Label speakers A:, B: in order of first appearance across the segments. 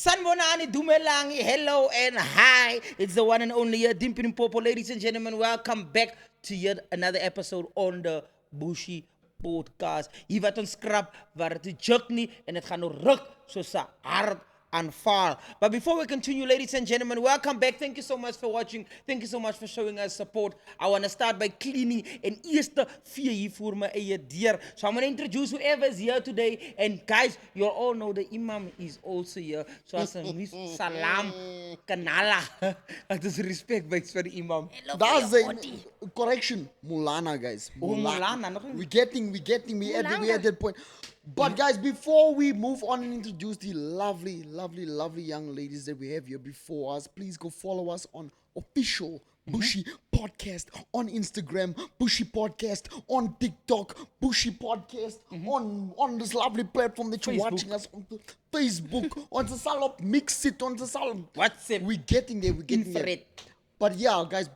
A: Sanbonani, Dumelangi, hello and hi. It's the one and only Dimpopo, ladies and gentlemen. Welcome back to yet another episode on the Bushi podcast. Hier wat ons krap, waar het juk nie en het gaan nou ruk soos 'n hart aanval. But before we continue, ladies and gentlemen, welcome back. Thank you so much for watching. Thank you so much for showing us support. I want to start by cleaning en eerste vier hier voor my eie deur. So I'm going to introduce whoever is here today. And guys, you all know the imam is also here. So as a salam, kanala. That is respect by for the imam.
B: That's a correction. Mulana, guys.
A: Mulana.
B: We're at that point. But guys, before we move on and introduce the lovely young ladies that we have here before us, please go follow us on official Bushi Podcast on Instagram, Bushi Podcast on TikTok, Bushi Podcast on this lovely platform that you're watching us on Facebook, on the Salop, mix it on the Salop.
A: WhatsApp.
B: We're getting there. There. But yeah, guys,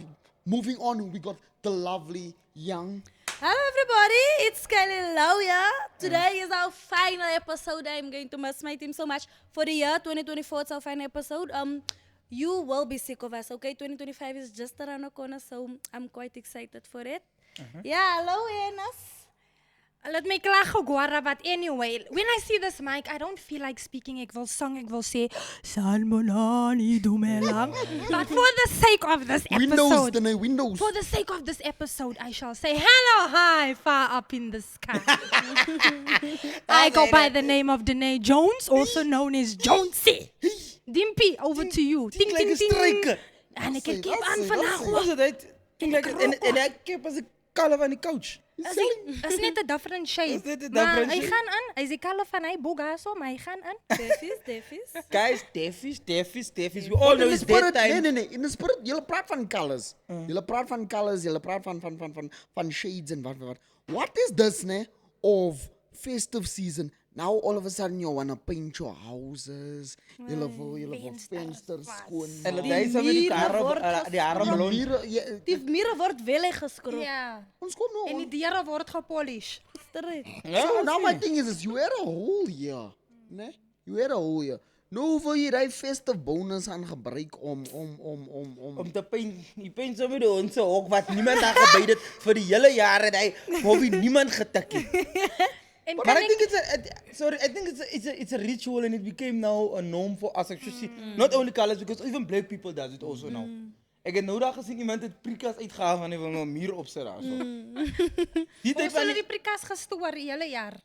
B: moving on, we got the lovely young.
C: Hello everybody, it's Kaylee, Louw here. Today is our final episode. I'm going to miss my team so much. For the year 2024, it's our final episode. You will be sick of us, okay? 2025 is just around the corner, so I'm quite excited for it. Yeah, hello Enes.
D: Laat my klaar guarra, but anyway, when I see this mic, I don't feel like speaking. Ek wil sing, ek wil sê, Sanbonani Dumelang. But for the sake of this episode,
B: Windows.
D: For the sake of this episode, I shall say hello, hi, far up in the sky. I go by the name of Dené Jones, also known as Jonesy. Dimpie, over to you.
A: Ting, like a striker.
D: En ek het aan vandag.
A: Was dit? En ek keep as 'n kalf aan die couch.
D: Is net 'n different shape. Maar hy gaan aan. Hy is die kalf van hy bogaso, maar hy gaan aan.
C: Defis.
A: Guys, Defis. We all know it's that time.
B: Nee. In the spirit, julle praat van colors. Julle praat van colors, julle praat van shades en wat. What is this, ne, of festive season? Now all of a sudden you wanna paint your houses. Julle wil vensters skoon.
A: En dat hy so met die hare blond.
C: Die mure word wel geskrob.
D: Ja.
B: Ons kom nou.
D: En die deure word gepolish.
B: So now my thing is you had a whole year, né? You had a whole year. Nou wil jy daai festive bonus aan gebruik om
A: te paint. Jy paint so met ons hok wat niemand daar gebeur het vir die hele jaar en hy hobby niemand getik het. But I think it's a ritual and it became now a norm for us actually. Not only colors, because even black people does it also now. Ek het nou daar gesien iemand het prikas uitgehaal en hy wil nou 'n muur opsit daar so. Die tyd van
D: die prikas gestoor die hele jaar.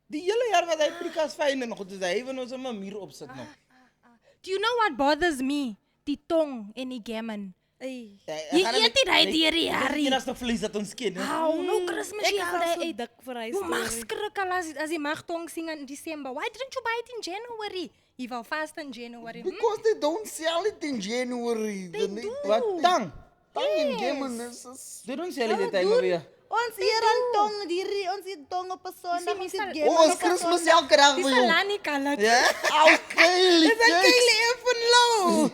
A: Die hele jaar wat hy prikas fyn en goed is hy wil nou so 'n muur opsit nou.
D: Do you know what bothers me? Die tong en die gammon. Jy eet dit uit die jare.
A: En as die vlees dat ons ken.
D: No Christmas
C: Ek dik vir hy.
D: Hoe mag skrikkel as jy mag tong sing in December? Why didn't you buy it in January? Jy wou fast in January.
B: Because they don't sell it in January.
D: They do.
A: Wat tang?
B: Tang en gammon is.
A: They don't sell it that time of year.
C: Ons hier aan tong, ons hier tong op 'n Sondag, ons hier game.
B: Ons Christmas elke dag
D: Dis
B: vir
D: 'n
B: jou.
D: lanie kalat.
A: Ja?
B: Okay.
A: It's a Kaylee van Louw.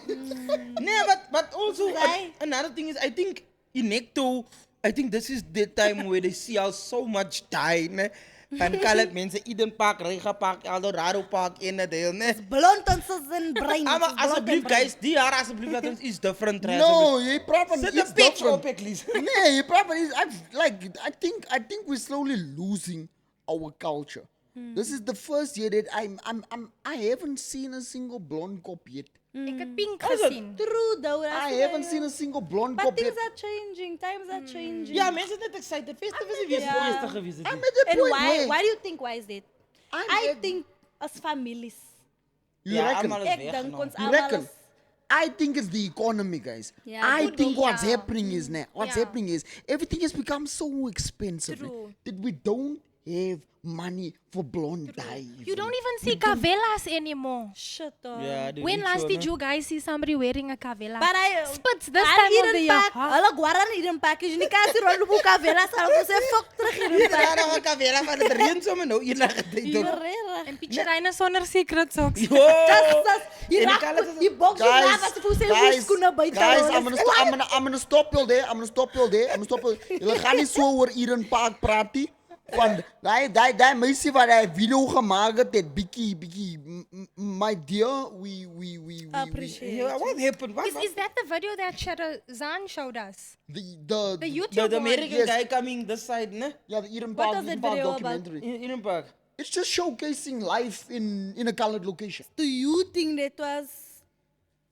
A: No, but also another thing is I think in Necto, I think this is the time where they see how so much die, ne? Van colored mense, Eden Park, Rega Park, Eldorado Park in dat deel, ne?
C: Blond ons in brein.
A: Maar asseblief guys, die jaar asseblief laat ons iets different try.
B: No, jy praat van
A: Sit
B: iets
A: 'n picture op
B: different.
A: ek lees.
B: Nee, jy praat van iets I think we're slowly losing our culture. This is the first year that I haven't seen a single blonde cop yet.
D: Ek het pink gesien.
C: True though.
B: I haven't seen a single blonde
C: But
B: cop
C: things
B: yet.
C: are changing. Times are changing.
A: Ja, mense is net excited. Festive is weer feestig gewees.
B: I'm at the
C: And
B: point
C: why do you think why is that? I think as families.
B: You reckon?
C: Ek dink ons
B: You
C: almal
B: reckon?
C: is
B: I think it's the economy, guys.
C: Yeah,
B: I
C: could
B: think
C: be,
B: what's
C: yeah.
B: happening is now. What's happening is everything has become so expensive
C: True.
B: that we don't have money for blonde dye.
D: You don't even see cavelas anymore.
C: shit on.
A: Ja,
D: When last did you guys see somebody wearing a cavela?
C: But I
D: Spits this time of the year.
C: Hulle guaran Eden package nie kan sy rol boek vela sal ons sê fuck terug hier.
A: Ja, dan gaan Kavela van die reën sommer nou eendag tyd.
D: En pictureine sonder secret socks.
A: Jo.
C: Hier
A: En die
C: raak
A: colours is-
C: die box na wat vir sy skoene buite.
B: Guys, I'm gonna stop you there. Julle gaan nie so oor Eden Park praat nie. Van die meisie wat hy video gemaak het, Bikkie, my dear, we
C: Appreciate.
A: Yeah, what happened? What,
D: Is that the video that Zan showed us?
B: the
D: The YouTube
A: the
D: one.
A: American
B: Yes.
A: guy coming this side, ne?
B: yeah, the Eden
C: What
B: Park,
C: was that
B: Eden Park
C: video about?
B: documentary.
A: In Park.
B: It's just showcasing life in a colored location.
C: Do you think that was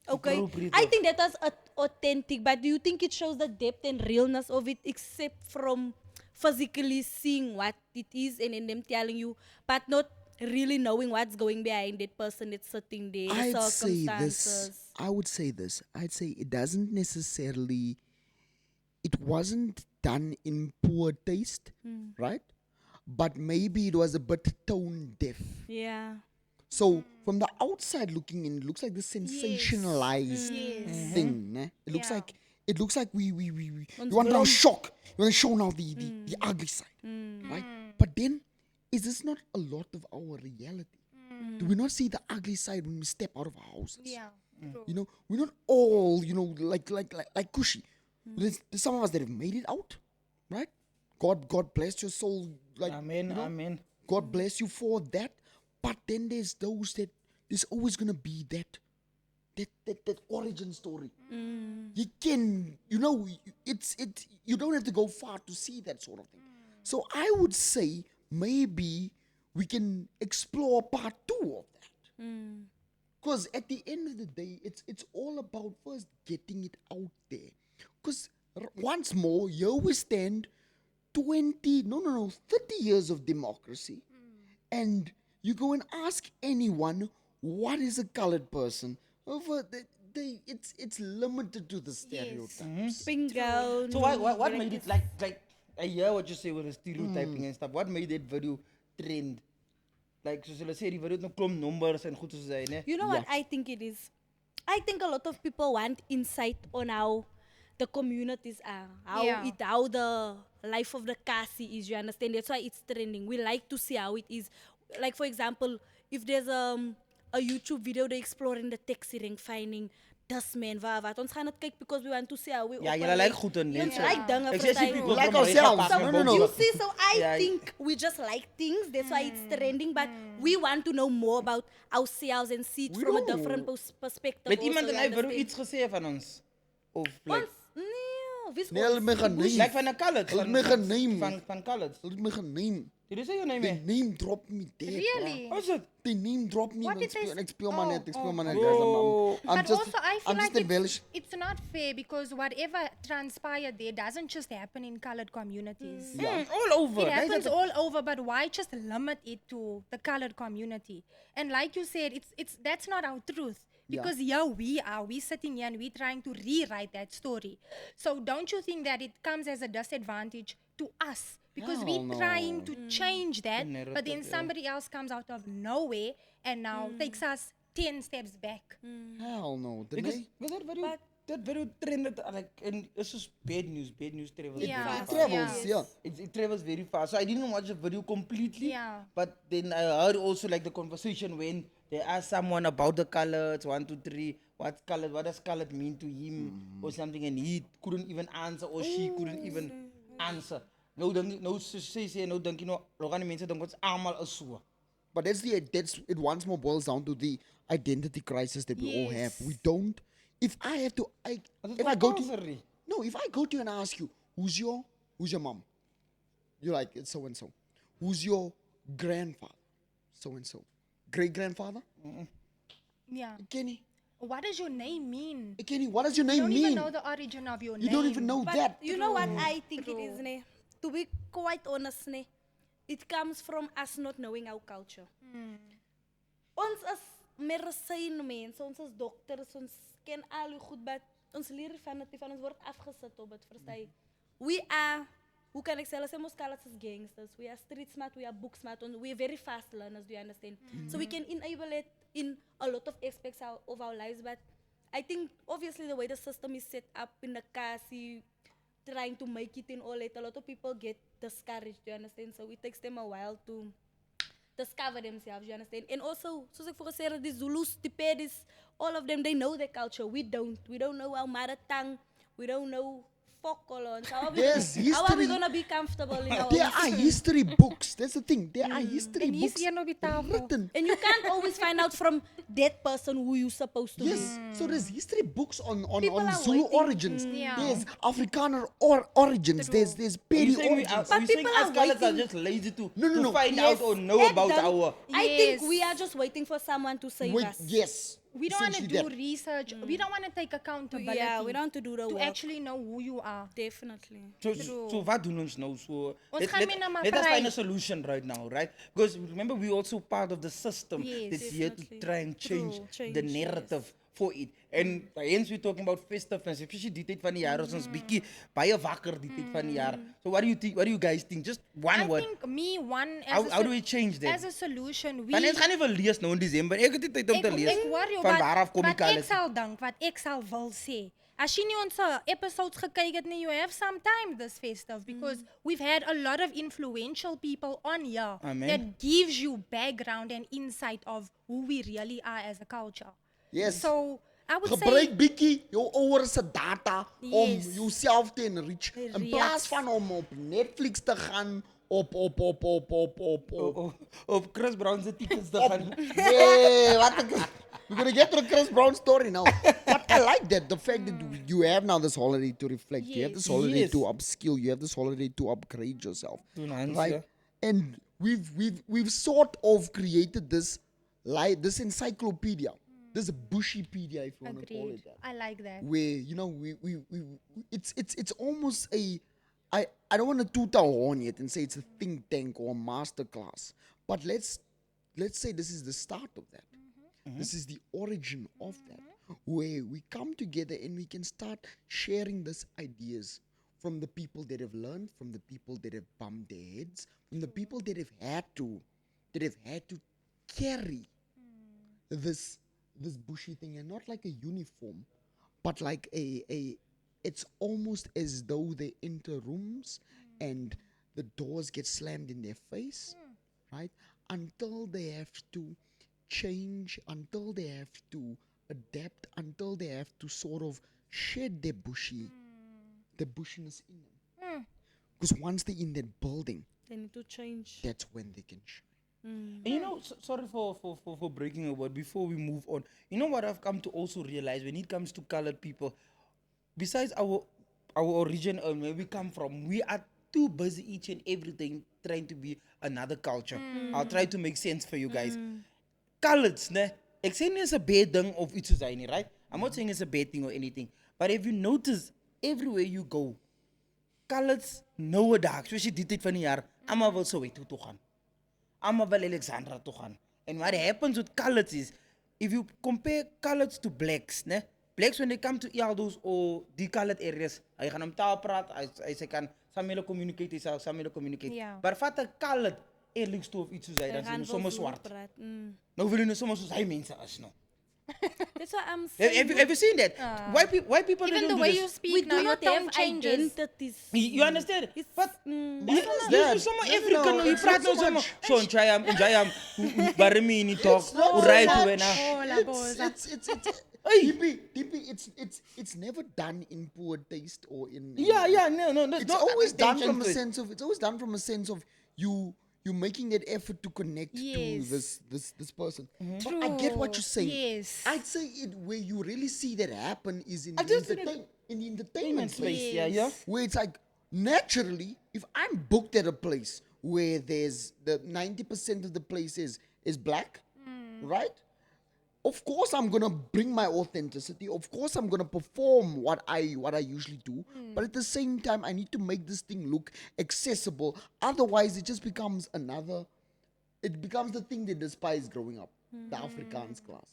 C: okay?
A: Appropriate.
C: I think that was authentic, but do you think it shows the depth and realness of it, except from physically seeing what it is and then them telling you, but not really knowing what's going behind that person that's sitting there, the
B: I'd say
C: circumstances.
B: this. I would say this. I'd say it doesn't necessarily. It wasn't done in poor taste, right? But maybe it was a bit tone deaf.
C: Yeah.
B: So from the outside looking in, it looks like this sensationalized thing. Ne? It looks
D: Yeah.
B: like we you want now shock. You want to show now the ugly side, right? But then, is this not a lot of our reality? Do we not see the ugly side when we step out of our houses?
D: Yeah. True.
B: You know, we're not all, you know, like cushy. There's some of us that have made it out, right? God bless your soul. Like,
A: Amen,
B: you know,
A: amen.
B: God bless you for that. But then there's those that there's always gonna be that origin story. You can, you know, you don't have to go far to see that sort of thing. So I would say maybe we can explore part 2 of that. Because at the end of the day, it's all about first getting it out there. Because once more, here we stand 30 years of democracy. And you go and ask anyone, what is a colored person? It's limited to the stereotypes.
C: Bingo.
A: So what made it like I hear what you say with the stereotyping and stuff. What made that video trend? Like so let's say die video het nou klomp numbers en goed soos hy, ne?
C: You know what I think it is? I think a lot of people want insight on how the communities are, how the life of the Kasi is, you understand? That's why it's trending. We like to see how it is. Like for example, if there's a YouTube video they exploring the taxi rank finding this man, wat ons gaan dit kyk because we want to see how we
A: Ja,
C: operate.
A: julle like goed in
C: Ons
A: mense.
C: like dinge
A: Ek sê
C: verstaan.
A: people
B: Like
A: from Amerika
B: ourselves.
A: pak
B: No,
A: en
B: no, no.
A: boom.
C: You see, so I
A: Yeah.
C: think we just like things. That's why it's trending. But we want to know more about ourselves and see it
B: We
C: from a
B: know.
C: different perspective.
A: Met
C: also,
A: iemand
C: you
A: in hy video
C: understand?
A: iets gesê van ons of like
C: Nee, wie is
B: Nee, hulle het my
C: ons?
B: geneem.
A: like van 'n colored
B: Hulle het my geneem.
A: van colored.
B: Hulle het my geneem.
A: Did you say your name?
B: They
A: eh?
B: name drop me dead.
D: Really?
A: What's it?
B: They name drop me.
D: What did they
B: Ek
D: say?
B: speel maar net,
D: Oh,
B: guys.
A: oh.
B: I'm
D: But
B: just,
D: also, I feel
B: I'm
D: like
B: just embellish.
D: it's not fair because whatever transpired there doesn't just happen in colored communities.
A: All over.
D: It
A: That's
D: happens
A: the-
D: all over, but why just limit it to the colored community? And like you said, it's that's not our truth. Because we sitting here and we trying to rewrite that story. So don't you think that it comes as a disadvantage to us? Because
B: Hell
D: we
B: no.
D: trying to change that, but
A: narrative,
D: then
A: yeah.
D: somebody else comes out of nowhere and now takes us 10 steps back.
B: Hell no.
A: Because
B: Dené?
A: that video trended like and it's just bad news travels
D: Yeah.
A: very
B: It
A: fast.
B: travels, yeah.
A: It travels very fast. So I didn't watch the video completely.
D: Yeah.
A: But then I heard also like the conversation when they asked someone about the colors, 1, 2, 3, what's colored, what does colored mean to him or something, and he couldn't even answer or she couldn't even answer. Nou sê nou dink jy nou rogane mense dink ons almal is so.
B: But that's it once more boils down to the identity crisis that we all have. We don't. If I have to, if I go to you and ask you, who's your mom? You're like, it's so and so. Who's your grandfather? So and so. Great grandfather?
D: Yeah.
B: Kenny.
D: What does your name mean?
B: Kenny, what does your
D: You
B: name
D: don't
B: mean?
D: even know the origin of your name.
B: You don't even know
C: But
B: that.
C: you know what I think it is, ne? To be quite honest, ne? It comes from us not knowing our culture. Ons is medisyne mense, ons is dokters, ons ken al hoe goed, but ons leer van het, van ons word afgesit op het, verstaan jy? We are, hoe kan ek sê, hulle sê mos colours as gangsters, we are street smart, we are book smart, we are very fast learners, do you understand? So we can enable it in a lot of aspects of our lives, but I think obviously the way the system is set up in the Kasi, trying to make it in all it, a lot of people get discouraged, do you understand? So it takes them a while to discover themselves, you understand? And also, soos ek vroeger sê, die Zulus, die Pedis, all of them, they know their culture. We don't. We don't know our mother tongue. We don't know fokkolons. How are we,
B: There's
C: how are we
B: history.
C: gonna be comfortable in our
B: There
C: own
B: are
C: skin?
B: history books. That's the thing. There are history
D: En hier's
B: books
D: een op die tafel.
B: written.
C: And you can't always find out from that person who you're supposed to be.
B: Yes, so there's history books
C: People
B: on
C: are
B: Zulu
C: waiting.
B: origins.
D: Yeah.
B: There's Afrikaner origins. There's
A: You
B: Peri
A: saying we
B: origins.
C: But
A: you saying
C: people
A: us
C: are
A: coloureds are
C: waiting.
A: just lazy to
B: No.
A: find
C: Yes,
A: out or know
C: at
A: about
C: them,
A: our.
C: I think
D: Yes.
C: we are just waiting for someone to save
B: Wait,
C: us.
B: yes.
D: We don't want to
B: essentially
D: do
B: that.
D: research. We don't want to take accountability.
C: Yeah, we don't want to do the
D: to
C: work.
D: actually know who you are.
C: Definitely.
A: So wat doen ons nou? So
D: Ons gaan met na maar
A: let us find a
D: praat.
A: solution right now, right? Because remember we also part of the system
D: Yes,
A: that's here to
C: definitely.
A: try and change,
C: True,
A: the
C: change,
A: narrative for it. And hence we talking about festive, especially die tyd van die jaar, ons bietjie baie wakker die tyd van die jaar. So what do you think? What do you guys think? Just one
D: I
A: word.
D: think me one as
A: How
D: a
A: how do we change that?
D: as a solution we
A: Want ons gaan nie vir lees nou in Desember. Ek het nie tyd om te lees.
D: Ek worry
A: Van waar af kom die
D: wat ek
A: alles?
D: sal dink, wat ek sal wil sê. As jy nie ons episodes gekyk het nie, you have some time this festive because we've had a lot of influential people on here
A: Amen.
D: that gives you background and insight of who we really are as a culture.
B: Yes.
D: So I would
B: Gebruik
D: say
B: bietjie jou ouers se data om
D: Yes.
B: jouself te enrich in plaas van om op Netflix te gaan op
A: Op Chris Brown se tickets te gaan.
B: Nee, wat ek we're gonna get to the Chris Brown story now. But I like that the fact that you have now this holiday to reflect. You have this holiday
A: Yes.
B: to upskill. You have this holiday to upgrade yourself.
A: To enhance,
B: Right?
A: yeah.
B: And we've sort of created this this encyclopedia. This Bushipedia, if you want to call
D: agreed.
B: it that.
D: I like that.
B: Where we it's almost a I don't want to toot our horn yet and say it's a think tank or a master class, but let's say this is the start of that. This is the origin of that, where we come together and we can start sharing these ideas from the people that have learned, from the people that have bumped their heads, from the people that have had to carry this bushy thing, and not like a uniform, but like a it's almost as though they enter rooms and the doors get slammed in their face, right? Until they have to change, until they have to adapt, until they have to sort of shed their the bushiness in them. Because once they're in that building,
C: They need to change.
B: that's when they can shine.
A: And you know, sorry for breaking a word before we move on. You know what I've come to also realize when it comes to colored people, besides our origin and where we come from, we are too busy each and everything trying to be another culture. I'll try to make sense for you guys. Coloureds, ne? Ek sê nie is 'n bad thing of iets soos hy nie, right? I'm not saying it's a bad thing or anything. But if you notice, everywhere you go, coloureds nou 'n dag, soos jy die tyd van die jaar, almal wil Soweto toe gaan. Almal wil Alexandra toe gaan. And what happens with coloureds is, if you compare coloureds to blacks, ne? Blacks when they come to Elders or the colored areas, hy gaan om taal praat, hy kan saam communicate, hy sal saam communicate.
D: Ja.
A: Maar vat 'n colored eerlikste of iets soos hy, dan sê hy sommer swart. Nou wil jy nou sommer soos hy mense is nou.
C: That's what I'm saying.
A: Have you seen that? Why people
D: Even
A: they
D: the
A: don't
D: way
A: do
D: you
A: this?
D: speak
C: We
D: now,
C: do
D: your
C: not
D: tone
C: have
D: changes.
C: identities.
A: You understand? But
B: is
A: this
B: that?
A: is somewhere
B: No,
A: African.
B: no,
A: You
B: it's
A: praat
B: not
A: nou
B: so
A: sommer.
B: much.
A: So enjoy barimi ni talk.
B: not so
A: Right
B: much.
A: when
D: Oh, la boza.
B: It's
A: Hey.
B: DP, it's never done in poor taste or in
A: Yeah, no, that's
B: it's
A: not
B: always done
A: intention
B: from a
A: to it.
B: sense of you making that effort to connect
D: Yes.
B: to this person. But I get what you're saying.
D: Yes.
B: I'd say it where you really see that happen is in
A: I
B: the,
A: just think
B: in the entertainment space.
A: Space, yeah.
B: Where it's like naturally, if I'm booked at a place where there's the 90% of the place is black, right? Of course I'm gonna bring my authenticity. Of course I'm gonna perform what I usually do. But at the same time, I need to make this thing look accessible. Otherwise, it just becomes it becomes the thing they despise growing up, the Afrikaans class.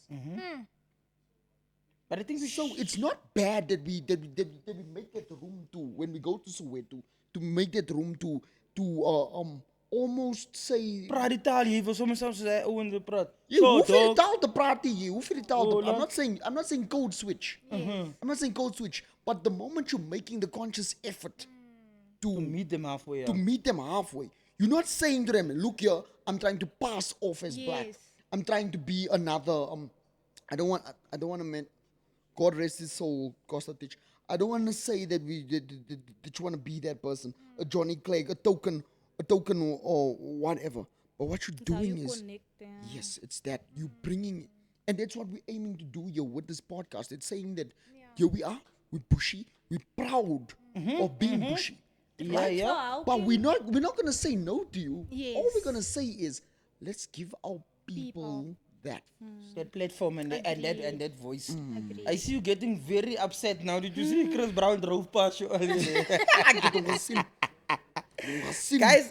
A: But I think we
B: So it's not bad that we make that room to when we go to Soweto to make that room to almost say
A: praat die taal jy wil sommer soms hy ouens wil praat.
B: jy hoef nie die taal te praat nie, jy hoef nie die taal te
A: Oh,
B: praat.
A: no.
B: I'm not saying code switch. I'm not saying code switch, but the moment you're making the conscious effort
A: to meet them halfway.
B: to meet them halfway, you're not saying to them, look here, I'm trying to pass off as black.
D: Yes.
B: I'm trying to be another I don't want to God rest his soul, Kostatich. I don't want to say that that you want to be that person, a Johnny Clegg, a token or whatever. But what you're
C: It's how
B: doing
C: you
B: is,
C: connect, yeah.
B: yes, it's that you bringing, and that's what we're aiming to do here with this podcast. It's saying that here we are, we're Bushy, we're proud of being Bushy.
A: Yeah,
B: Right?
A: yeah.
C: So how
B: But
C: can-
B: we're not gonna say no to you. All we're
D: Yes.
B: gonna say is let's give our people that.
A: That platform and that voice.
D: Agreed.
A: I see you getting very upset now. Did you see Chris Brown drove past you earlier? Guys,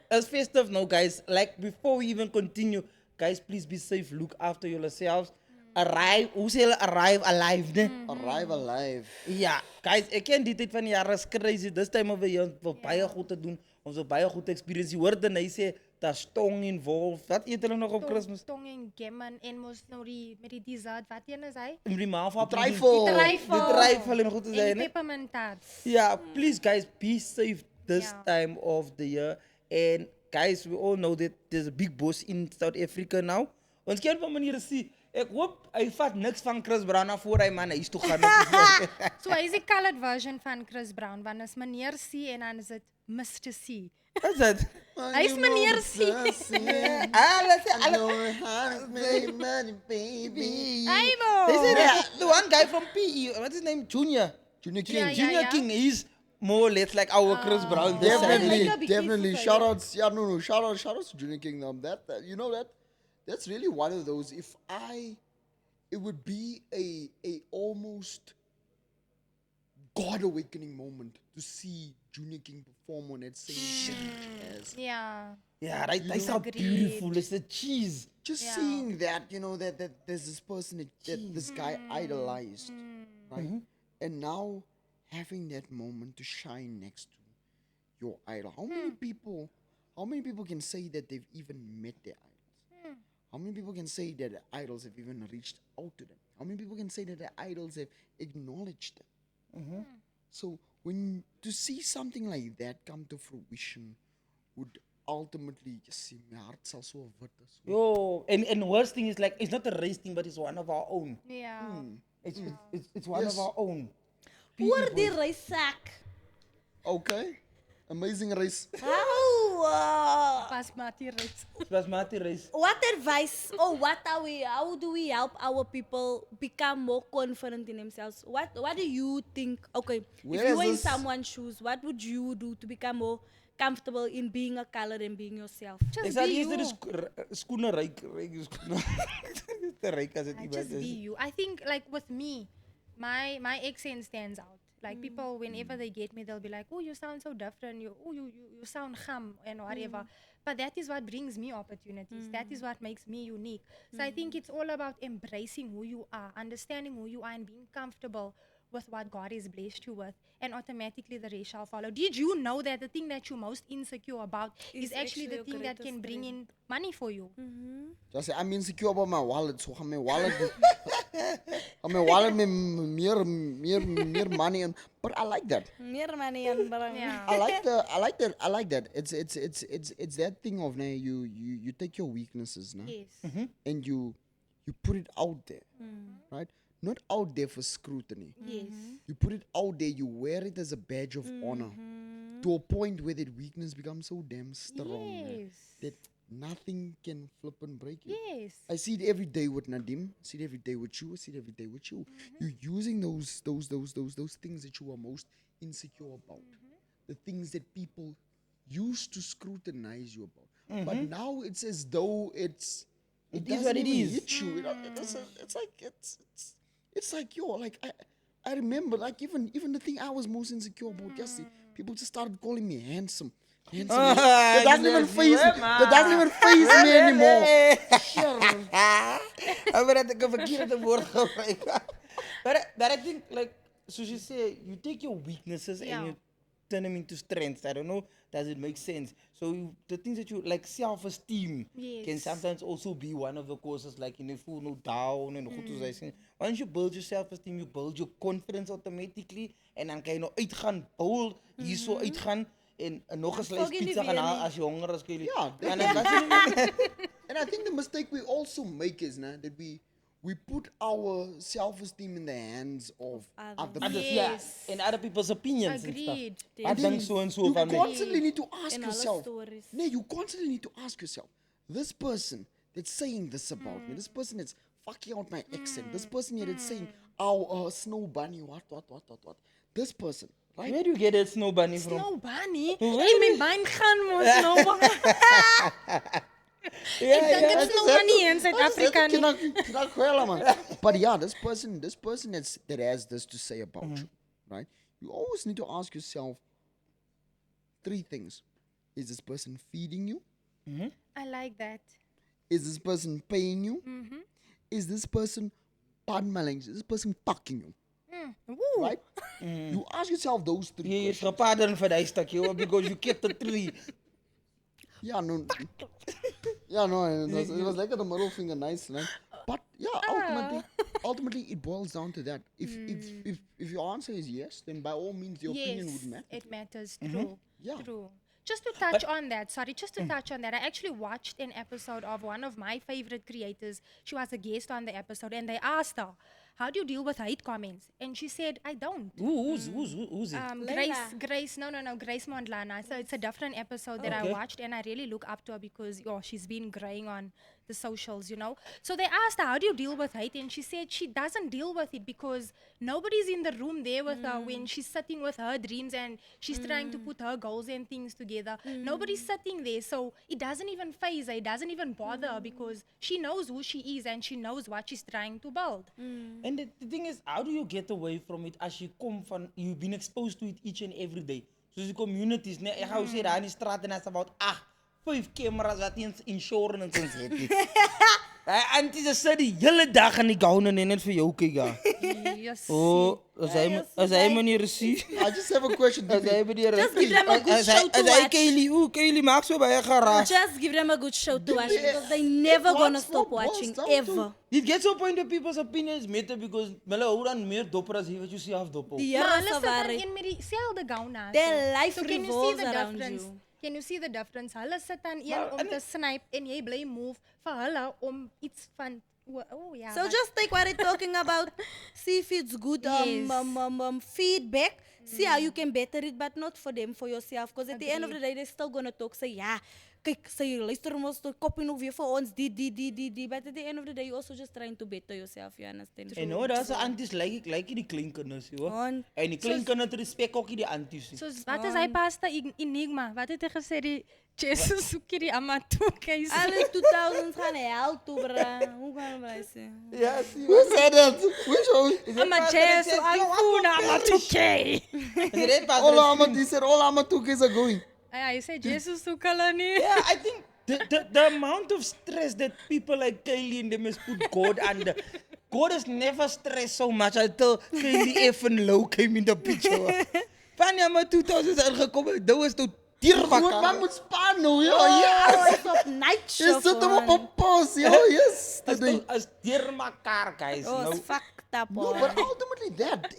A: as festive now, guys, like before we even continue, guys, please be safe. Look after yourselves. Arrive, hoe sê hulle arrive alive, ne?
B: Arrive alive.
A: Ja, guys, ek ken die tyd van die jare is crazy. This time of the year, vir baie goed te doen. Ons het baie goed experience. Jy hoor Dené sê, daar's tong involved. Wat eet hulle nog op Kersfees?
D: Tong en gammon en mos nou met die dessert. Wat een is hy?
A: In die maal
B: Trifle.
A: Die trifle en goed te
D: En
A: sê,
D: die
A: ne?
D: peppermint tart.
A: Yeah, please, guys, be safe this
D: Yeah.
A: time of the year. And guys, we all know that there's a big boss in South Africa now. Ons kan van Meneer sien. Ek hoop hy vat niks van Chris Brown af voor hy man huis toe gaan.
D: So hy is die colored version van Chris Brown. Want is Meneer C en dan is dit Mr. C.
A: Wat's that?
D: Hy is Meneer C.
A: Alles,
B: baby.
D: Hey mo.
A: They say that the one guy from PE, what's his name? Junior.
B: Junior King.
D: Yeah,
A: Junior King, he's more or less like our Chris Brown. this side.
B: Definitely,
C: Like a big
B: definitely.
C: piece of
B: Shout outs, yeah, no, shout outs to Junior Kingdom. That you know that's really one of those. It would be a almost God awakening moment to see Junior King perform on that same stage as
D: Ja.
A: Yeah, right. That's how
D: Agreed.
A: beautiful. It's the cheese.
B: just
D: Yeah.
B: seeing that, you know, that there's this person that this guy idolized, right? And now having that moment to shine next to your idol. How many people can say that they've even met their idols? How many people can say that the idols have even reached out to them? How many people can say that the idols have acknowledged them? So when to see something like that come to fruition would ultimately just see my heart so wit.
A: Yo, and worst thing is like it's not a race thing, but it's one of our own.
D: Ja.
A: It's one of our own.
C: Hoor die reissak.
B: Okay. Amazing race.
C: How?
D: Basmati rice.
A: Basmati rice.
C: What advice or how do we help our people become more confident in themselves? What do you think? Okay,
B: Where
C: if you
B: is
C: were in
B: this-
C: someone's shoes, what would you do to become more comfortable in being a color and being yourself?
D: Just
A: Exactly,
D: be
A: is there
D: you.
A: a schooner ryk schooner. The ryk as it
D: Just be you. I think like with me, my accent stands out. Like people, whenever they get me, they'll be like, "Oh, you sound so different. You sound kham and whatever." But that is what brings me opportunities. That is what makes me unique. So I think it's all about embracing who you are, understanding who you are, and being comfortable with what God has blessed you with, and automatically the rest shall follow. Did you know that the thing that you're most insecure about is actually the
C: your
D: thing that
C: greatest
D: can bring in money for you?
B: Just say I'm insecure about my wallet, so my wallet meer money and but I like that.
C: Meer money and barang.
D: Yeah.
B: I like that. It's that thing of you take your weaknesses now
D: Yes.
B: and you put it out there. Right? Not out there for scrutiny.
D: Yes.
B: You put it out there, you wear it as a badge of honor. To a point where that weakness becomes so damn strong
D: Yes.
B: that nothing can flip and break you.
D: Yes.
B: I see it every day with Nadim. I see it every day with you. I see it every day with you. You're using those things that you are most insecure about. The things that people used to scrutinize you about. But now it's as though it
A: is
B: doesn't
A: what it
B: even
A: is.
B: hit you. It's like yo, like I remember like even the thing I was most insecure about yesterday, people just started calling me handsome. That doesn't even phase me. That doesn't even phase me anymore.
A: I mean, I think of a kid the word. But I think, like, so she say, you take your weaknesses
D: Yeah.
A: and you turn them into strengths. I don't know, does it make sense? So the things that you, like self-esteem can
D: Yes.
A: sometimes also be one of the causes, like in the full no down and goed soos hy sê. Once you build your self-esteem, you build your confidence automatically en dan kan jy nou uitgaan, bol, hierso uitgaan en nog 'n slice
C: Volgende
A: pizza gaan
C: weer
A: haal
C: nie.
A: as jy honger is, Kaylee.
B: Yeah,
A: En dan
B: And I think the mistake we also make is that we we put our self-esteem in the hands of other
A: Others,
B: people.
A: yes, and other people's opinions
D: Agreed.
A: and stuff. Wat dink so en so
B: You
A: van my?
B: constantly need to ask
C: In alle
B: yourself.
C: stories.
B: No, you constantly need to ask yourself. This person that's saying this about me. This person that's fucking out my accent. This person here that's saying, "Oh, snow bunny, what. This person, right?
A: Where do you get that snow bunny from?
D: Snow bunny?
A: Where
D: Ek my baan gaan mos snow bunny. Ek dink dit snow bunny in Suid-Afrika nie.
B: But yeah, this person that has this to say about you, right? You always need to ask yourself 3 things. Is this person feeding you?
D: I like that.
B: Is this person paying you? Is this person is this person fucking you?
D: Woo.
B: Right? You ask yourself those 3
A: Jy is
B: questions.
A: gepardon vir daai stukkie hoor, because you kept the 3.
B: Yeah, no. It was like the middle finger, nice, right? But yeah, ultimately, it boils down to that. If your answer is yes, then by all means, your opinion would matter.
D: It matters. True.
B: Yeah.
D: True. Just to touch on that, I actually watched an episode of one of my favorite creators. She was a guest on the episode, and they asked her, "How do you deal with hate comments?" And she said, "I don't."
A: Who's it?
D: Grace Mondlana. So it's a different episode that I
A: Okay.
D: watched, and I really look up to her because she's been growing on the socials, So they asked her, "How do you deal with hate?" And she said she doesn't deal with it because nobody's in the room there with her when she's sitting with her dreams and she's trying to put her goals and things together. Nobody's sitting there, so it doesn't even faze her, it doesn't even bother her because she knows who she is and she knows what she's trying to build.
A: And the thing is, how do you get away from it as you come from, you've been exposed to it each and every day? Soos die communities, nee, ek hou sê daar in die straat en as about 5 cameras wat eens insurance ons het. Auntie se sit die hele dag in die gown en net vir jou kyk.
D: Yes.
A: Oh, as hy meneer sien.
B: I just have a question.
A: As hy meneer
C: Just give them a good show to
A: as hy
C: watch.
A: Kaylee maak so baie geraas.
C: Just give them a good show to watch
B: Yeah.
C: because they never
B: What's
C: gonna
B: what
C: stop
B: boils
C: watching
B: down
C: ever.
B: to-
A: It gets to a point where people's opinions matter because hulle hou dan meer dopper as jy wat jy self dop.
C: Die
D: Maar
C: Here
D: hulle
C: se
D: sit dan
C: waarheid.
D: in met dieselfde gown aan.
C: Their life
D: so can you see
C: revolves
D: the
C: around
D: difference?
C: you.
D: Can you see the difference? Hulle sit dan een
A: Maar,
D: om
A: en
D: te snipe en jy bly move vir hulle om iets van ja.
C: So just take what they're talking about. See if it's good
D: Yes.
C: feedback. See how you can better it, but not for them, for yourself. Because at the end of the day, they're still gonna talk. Say, yeah, kyk, say, luister ons tot kopie nog weer vir ons, die. But at the end of the day, you're also just trying to better yourself, you understand?
A: En nou daar's aunties like die klein kinders, joh.
C: On.
A: En die klein kinders respek ook die aunties.
D: So wat is hy pasta enigma? Wat het hy gesê die Jesus soek hierdie amma toe keis.
C: Alle 2000s gaan hel toe, bra. Hoe gaan wij zeggen?
A: Ja, sien.
B: Who said that? Which one?
D: Amma Jesus alfuna amma toe kei.
B: All Ahmad, he said all Ahmad 2 kids are going.
D: Ja, hy sê Jesus soek hulle nie.
A: Yeah, I think the amount of stress that people like Kaylee and them has put God under. God has never stressed so much until Kaylee and Louw came in the picture. Van ja, maar 2000 aangekomen, dat was tot
B: Goed man moet span nou, yo,
C: Oh,
B: yes.
C: it's op night
B: Je
C: shift,
B: zit hem op
C: man.
B: een pause, yo, yes. Today.
A: as deur mekaar, guys.
C: Oh,
A: Nou,
C: it's fucked up,
B: No,
C: hoor.
B: but ultimately that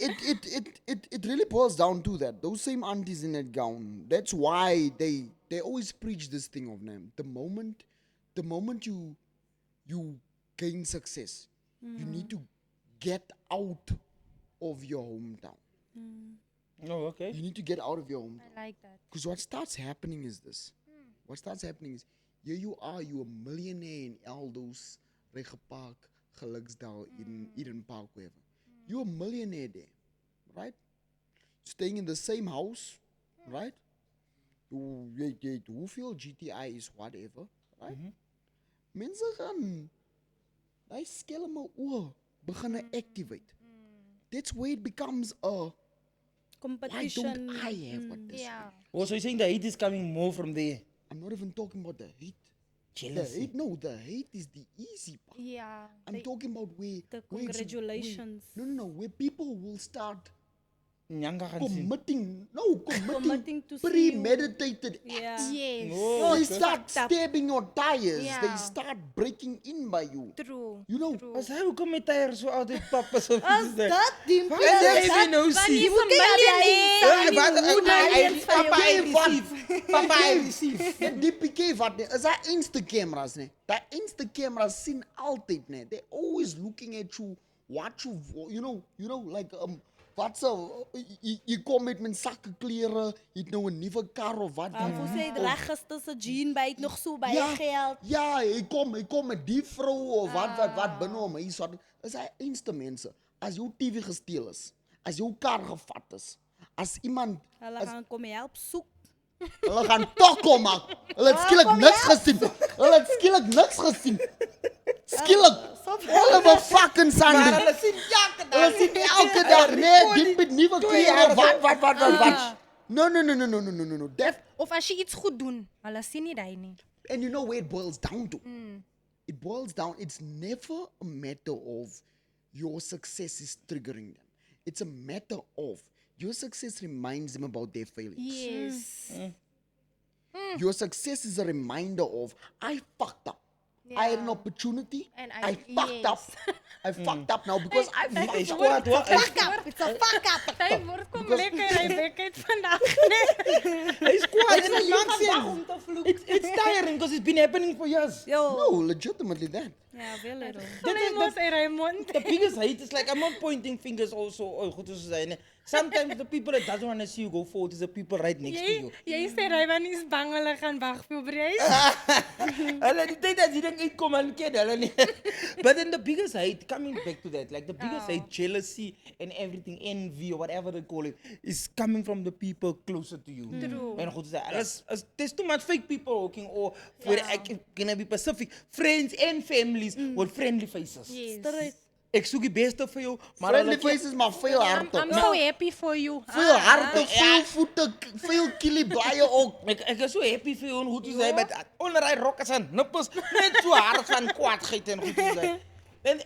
B: it really boils down to that. Those same aunties in that gown. That's why they always preach this thing of them. The moment you gain success, you need to get out of your hometown.
A: oh, okay.
B: You need to get out of your hometown.
D: I like that.
B: Because what starts happening is this. What starts happening is, here you are, you're a millionaire in all those Regepark, Geluksdal, Eden Park, wherever. You're a millionaire there, right? Staying in the same house, right? You hoeveel GTI is whatever, right? Mense gaan, hy skelme oor, begin activate. That's where it becomes a, why
C: Competition.
B: don't I have what this?
D: Yeah.
A: Oh, so you're saying the hate is coming more from there?
B: I'm not even talking about the hate. The
A: Jealousy.
B: hate, no, the hate is the easy part.
D: Yeah.
B: I'm talking about where
C: The
B: where it's-
C: congratulations.
B: No, where people will start
A: Nyanga gaan sien.
C: Committing to see
B: premeditated
C: Yeah.
B: acts.
D: Yes.
C: Oh,
B: They
C: it's
B: start
C: fucked up.
B: stabbing your tires.
D: Yeah.
B: They start breaking in by you.
D: True.
B: You know,
A: As hy hoekom met tyer so altyd papa so
C: As dat Dimpie.
A: Wat jy sê nou
D: Want
A: sien?
D: jy
C: moet kyk
D: miljonair.
C: na die
A: Papa
B: jy.
A: I receive. Papa I receive.
B: die PK wat nie, is daai Insta cameras nie. Daai Insta cameras sien altyd nie. They always looking at you, what you know like wat so jy kom met sakke klere, jy het nou 'n nuwe kar of wat.
C: Hoe sê jy reg gister se jean by het nog so baie geld.
B: Ja, hy kom met die vrou of wat binne hom. Hy sê is hy einste mense. As jou TV gesteel is, as jou kar gevat is, as iemand
C: Hulle gaan kom help soek.
B: hulle gaan tokkel maak. Hulle het skielik niks gesien. Hulle het skielik niks gesien. Skielik. Hulle was fucking
A: Maar
B: Sunday.
A: hulle sien elke dag.
B: Hulle sien elke dag, nee, die met nuwe klere, wat. No. That,
D: Of as jy iets goed doen, hulle sien nie jy nie.
B: and you know where it boils down to? It boils down, it's never a matter of your success is triggering them. It's a matter of your success reminds them about their failures.
D: Yes.
B: Your success is a reminder of, I fucked up. I had an opportunity.
D: And
B: I fucked up. I fucked up now because I
A: Hy
B: fucked up.
A: squat hoor.
C: It's a fuck up.
D: Sy word kom lekker hy bekheid vandag nie.
A: Hy squat in die nonsense. It's tiring because it's been happening for years.
C: Yo.
B: No, legitimately that.
C: Ja, wel little.
D: Raymond en Raymond.
A: The biggest hate is like, I'm not pointing fingers also. Oh, goed soos hy, nee. Sometimes the people that doesn't want to see you go forward is the people right next to you.
D: Jy sê Raymond is bang hulle gaan wag vir op reis.
A: Hulle die tyd as jy dink uitkom hulle ken hulle nie. But then the biggest hate, coming back to that, like the biggest hate, jealousy and everything, envy or whatever they call it, is coming from the people closer to you.
D: True.
A: En goed sê, there's too much fake people working, or for can I be specific, friends and families with friendly faces.
D: Yes.
A: Ek soek die beste vir jou, maar
B: Friendly
A: hulle
B: faces, maar veel harte.
D: I'm so happy for you.
B: Veel harte, veel voete, veel kiliblaaie ook.
A: Ek is so happy vir jou en goed soos hy met onder hy rok is aan nippels net so hard van kwaadheid en goed soos hy. And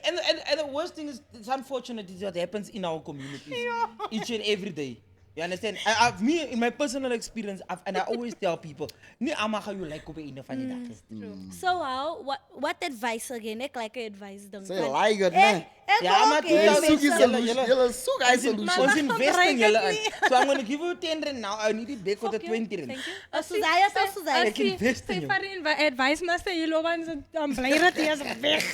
A: the worst thing is, it's unfortunate is what happens in our communities each and every day. You understand? Me, in my personal experience, and I always tell people, nie almal gaan jou like op die einde van die dag nie.
C: So how, what advice again? Ek like advice ding.
B: Say like it, man.
A: Ja, maar
B: Julle soek die
A: julle-
B: solution. Julle soek hy solution.
A: Ons invest in julle in. So I'm going to give you 10 rand now. I need it back for the 20 rand.
C: Thank you. Suzaya, Suzaya.
A: Ek invest in
D: Sy
A: jou.
D: vir advice maar sê jy loop aan bly dat jy is weg.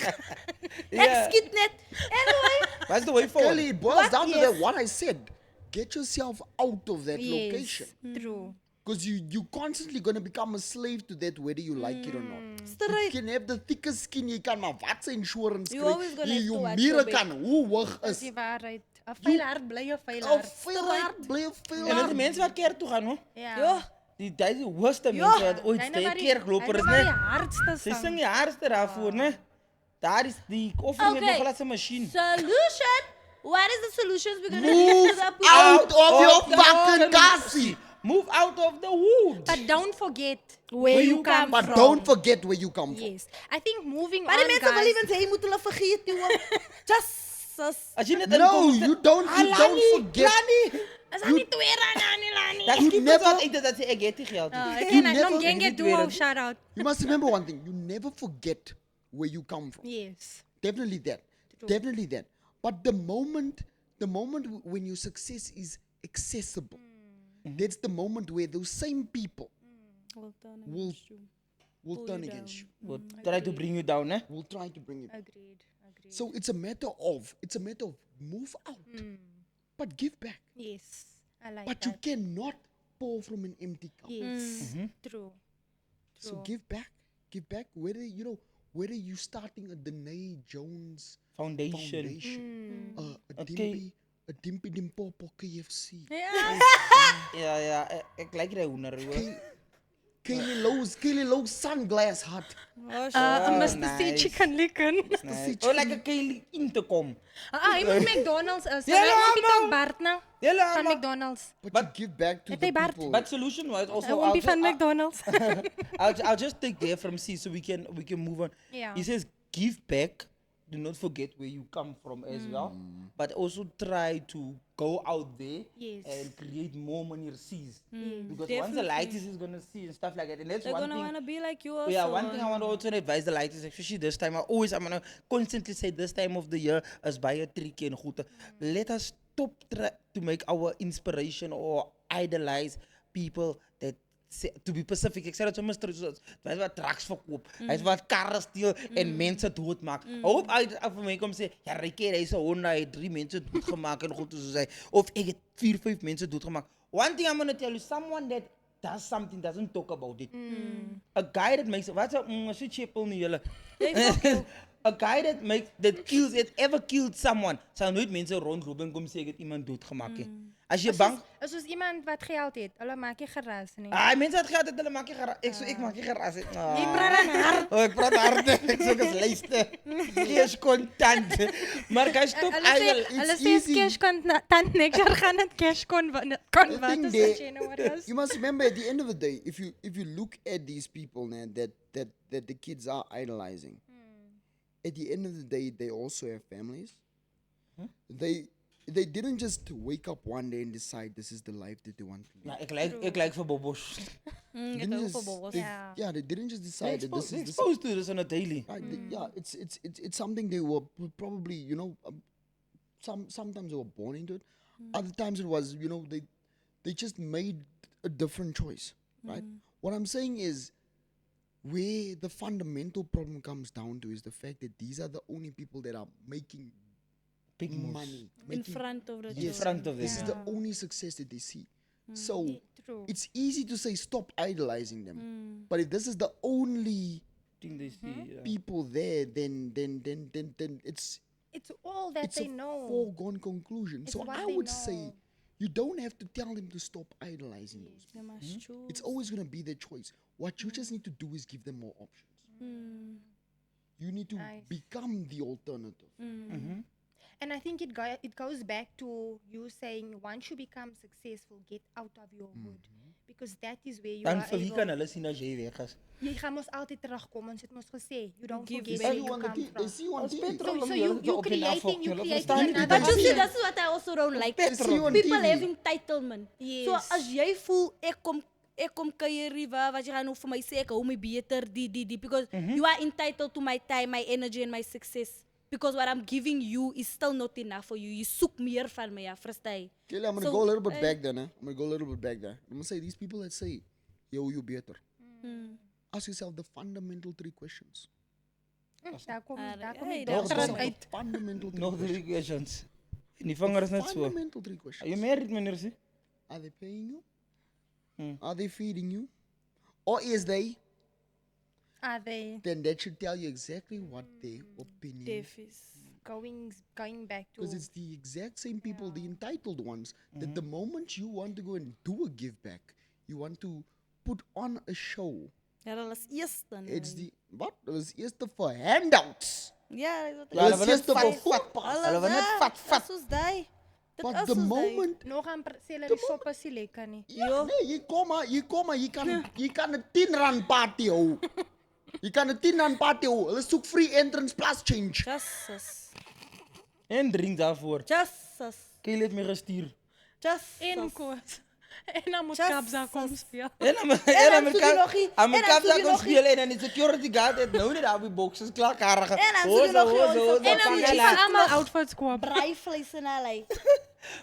C: Ek skiet net. Anyway.
A: That's the way forward.
B: Kelly, it boils
C: What
B: down to
C: is-
B: that, what I said. Get yourself out of that location.
D: True.
B: Because you constantly going to become a slave to that whether you like it or not. You
C: Straight.
B: can have the thickest skin, jy kan maar wat se insurance
C: You
B: kry.
C: always gonna have to
B: Jou
C: watch
B: mure
C: your back.
B: kan hoe hoog
D: Dis
B: is.
D: die waarheid. 'n Vuil hart bly 'n vuil
B: Oh,
D: hart.
B: veel hard, bly veel
A: En dat die
B: hard.
A: mense wat kerk toe gaan, hoor.
D: Ja.
C: Jo.
A: Die is die worste mense wat ooit die kerkloper is,
D: Die
A: né?
D: hardste
A: Sy
D: sang.
A: sing die hardste daarvoor, né? Daar is die offering
C: Okay.
A: nog laat 'n masjien.
C: Solution. What is the solutions we're gonna
B: Move
C: use up
B: out of your
A: the
B: fucking
A: cassie.
B: cassie.
A: Move out of the wood.
D: But don't forget
C: where you come
B: But
C: from.
B: don't forget where you come from.
D: Yes. I think moving
C: Maar
D: on,
C: die mense wil
D: guys.
C: even sê jy moet hulle vergeet, joh. Just
A: As jy net
B: No, you don't forget.
D: Is dat nie twee rand aan die lani?
A: Dat
B: You
A: skiep
B: never-
A: wat uit dat ek het die geld.
D: Ek
B: You
D: ken
B: never-
D: nom genge
A: Niet
D: toe
A: weer.
D: shout out.
B: You must remember one thing. You never forget where you come from.
D: Yes.
B: Definitely that. Definitely that. But the moment when your success is accessible, that's the moment where those same people will turn against you.
A: Will try to bring you down, né?
B: Will try to bring you.
D: Agreed.
B: So it's a matter of move out, but give back.
D: Yes. I like
B: But
D: that.
B: you cannot pour from an empty cup.
D: Yes. True.
B: So give back. Whether you starting a Dené Jones
A: Foundation.
B: foundation, a
A: Okay.
B: Dimpie Dimpopo KFC.
D: Ja.
A: Ja, ek like die hoender, hoor.
B: Kaylee Louw's sunglass hut.
D: Mr. C
A: nice.
D: chicken licken.
A: Nice. Oh, like 'n Kaylee in te kom.
D: Hy moet McDonald's is.
A: Ja,
D: Hy moet
A: man.
D: ook Bart nou.
A: Ja,
D: Van
A: man.
D: McDonald's.
B: But you give back to
D: Het
B: the
D: hy Bart?
B: people.
A: But solution was also
D: Hy oompie van McDonald's.
A: I'll just take there from C so we can move on.
D: Yeah.
A: He says give back do not forget where you come from as well, but also try to go out there
D: Yes.
A: and create more Meneer sees.
C: Mm,
A: Because once the lighters is gonna see and stuff like that, and that's
C: They're
A: one
C: gonna
A: thing.
C: wanna be like you also.
A: Yeah, one thing I want to also advise the lighters, especially this time. I'm gonna constantly say this time of the year as by a tricky and goed. Let us stop to make our inspiration or idolize people that. To be specific, ek sê dat sommer hy is wat drugs verkoop, hy is wat karre steel en mense doodmaak. Ek hoop uit vir my kom sê, ja, Ricky, hy is 'n Honda, hy het 3 mense doodgemaak en goed soos hy, of ek het 4, 5 mense doodgemaak. One thing I'm gonna tell you, someone that does something doesn't talk about it. A guy that makes, what's up, so chipel nie julle. A guy that kills, that ever killed someone, sal nooit mense rondloop en kom sê ek het iemand doodgemaak nie. As jy bang,
D: Is soos iemand wat geld het, hulle maak nie geras nie.
A: mense het gehad dat hulle maak nie geras. Ek maak nie geras nie.
D: Jy praat dan hard.
A: Oh, ek praat hard. Ek sê dis luister. Keers kontant. Maar jy stop
D: Hulle sê as cash kontant next jaar gaan dit cash kon wat
B: thing
D: is
B: there-
D: dat jy nou wat is.
B: You must remember at the end of the day, if you look at these people, man, that the kids are idolizing, at the end of the day, they also have families. They didn't just wake up one day and decide this is the life that they want to live.
A: Ja, ek like vir bobos.
B: They
C: Ek
B: didn't
C: hou
B: just-
C: vir bobos.
B: they-
D: Yeah.
B: yeah, they didn't just decide that this is this.
A: Exposed to this on a daily.
B: Right, yeah, it's something they were probably, sometimes they were born into it. Other times it was, they just made a different choice, right? What I'm saying is, where the fundamental problem comes down to is the fact that these are the only people that are making
A: Big moves.
B: money.
C: In
B: making-
C: front of the
A: In
B: Yes,
A: front of them.
B: this is
A: Yeah.
B: the only success that they see. So
D: True.
B: it's easy to say stop idolizing them, but if this is the only
A: Thing they see. Yeah.
B: people there, then it's
D: It's all that
B: it's
D: they
B: a
D: know.
B: foregone conclusion.
D: It's
B: So
D: what
B: I
D: they
B: would say
D: know.
B: you don't have to tell them to stop idolizing those.
C: They must choose.
B: It's always gonna be their choice. What you just need to do is give them more options. You need to
D: Nice.
B: become the alternative.
D: And I think it goes back to you saying once you become successful, get out of your hood. Because that is where you
A: Dan
D: are
A: vir wie kan
D: able.
A: hulle sien as jy weg is?
D: Jy gaan mos altyd terugkom. Ons het mos gesê, you don't
C: Give
D: forget
C: back.
D: where
B: See
D: you
B: you on the
D: come
B: T-
D: from.
B: they see you on
A: As
B: TV.
A: petrol
D: So
A: om
D: you
A: julle te op en af
D: creating-
A: hok,
D: you
A: julle
D: creating
A: verstaan nie.
D: another
C: But you see,
B: Petrol.
C: that's what I also don't like.
B: See you on
C: People
B: TV.
C: have entitlement. So
D: Yes.
C: as jy voel ek kom kuier riva wat jy gaan nou vir my sê ek hou my beter die because you are entitled to my time, my energy and my success. Because what I'm giving you is still not enough for you. You soek meer van my, verstaan?
B: Kaylee, I'm gonna
C: So,
B: go a little bit back there. I'm gonna go a little bit back there. I'm gonna say these people that say, yo, you better. Ask yourself the fundamental 3 questions.
D: Daar kom
C: Hey,
D: die
C: daar
B: Ask
C: Trap
B: yourself
D: uit.
B: the fundamental 3
A: Nog
B: questions.
A: 3 questions. En die vanger is net so.
B: Fundamental 3
A: Are you
B: questions.
A: married, meneer? Sie?
B: Are they paying you? Are they feeding you? Or is they?
D: Are they
B: Then that should tell you exactly what their opinion is.
C: Defis.
D: going back to
B: Because it's the exact same people, the entitled ones, that the moment you want to go and do a give back, you want to put on a show.
C: Ja, dat is eerste.
B: It's the what? It was eerst for handouts.
C: Ja, dat
A: Ja, hulle
B: Dis
A: wil net
B: eerste
A: vat,
B: vir
A: vat. Hulle wil net vat.
C: Soos daai. Dit
B: But
C: is
B: the
C: soos daai.
B: moment
D: nog aan sê hulle die sop is nie lekker nie.
B: ja, nee, jy kom maar, jy kan 'n 10 rand party hou. Jy kan 'n 10 rand party hou. Hulle soek free entrance plus change.
C: Jesus.
A: En drink daarvoor.
C: Jesus.
A: Kaylee het my gestuur.
C: Jesus.
D: En koos. En dan moet
C: Just
D: Kabza kom
C: sus.
D: speel.
A: En
C: dan soek jy nog nie-
A: aan my
C: en dan
A: kap
C: soek jy
A: daar kom
C: nog nie-
A: speel en dan die security guard het nou net daar op die boxes klaar karige.
C: En dan soek jy nog nie ons-
D: En dan moet jy vir almal outfits koop.
C: Braai in hulle.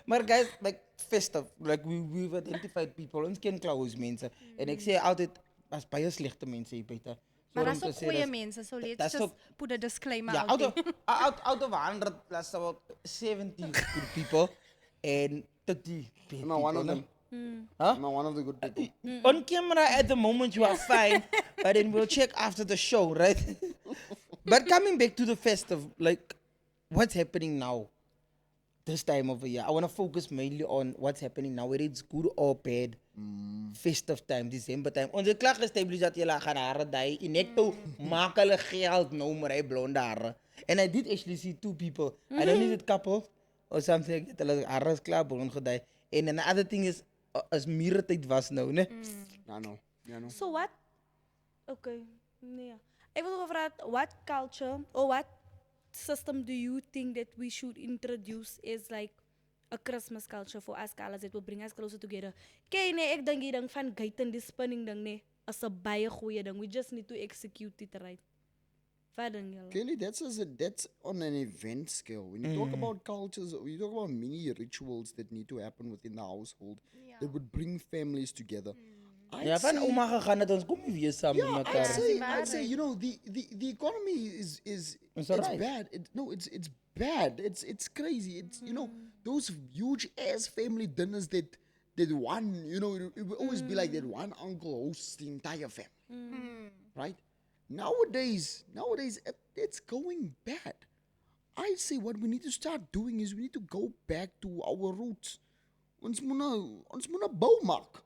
A: Maar guys, like Festive, like we've identified people. Ons ken close mense. En ek sê altyd as baie slegte mense hier buite.
D: Maar
A: Sorry
D: daar's
A: om
D: ook
A: te sê,
D: goeie
A: dis-
D: mense, so let's
A: that's
D: just
A: ook-
D: put a disclaimer
A: Ja,
D: out there.
A: out of 100, that's about 70 good people and 30 bad
B: I'm not one of
A: people,
B: them.
A: Huh?
B: I'm not one of the good people.
A: On camera at the moment you are fine, but then we'll check after the show, right? But coming back to the Festive, like what's happening now? This time of the year, I want to focus mainly on what's happening now, whether it's good or bad. Festive time, December time. Onze klaar gestablish dat julle gaan hare dye. En net toe maak hulle geld nou met hy blonde hare. And I did actually see 2 people. I don't know if it couple or something. Hulle hare is klaar blond gedye. And another thing is as mure tyd was nou, né?
B: Ja, no.
C: So what? Okay. Nee. Ek wil gevra what culture or what system do you think that we should introduce as like a Christmas culture for us colors that will bring us closer together? Kijk, nee, ik denk hier van geit en die spinning ding nee, as a baie goeie ding. We just need to execute it right.
B: Kaylee, that's on an event scale. When you talk about cultures, when you talk about mini rituals that need to happen within the household that would bring families together.
A: Ja, van oma gegaan het ons kom nie weer saam met mekaar.
B: I'd say, you know, the economy is it's
A: alright.
B: bad. It's bad. It's crazy. It's you know those huge ass family dinners that one, you know, it will always be like that one uncle hosts the entire family, right? Nowadays, it's going bad. I say what we need to start doing is we need to go back to our roots. Ons moet bou maak.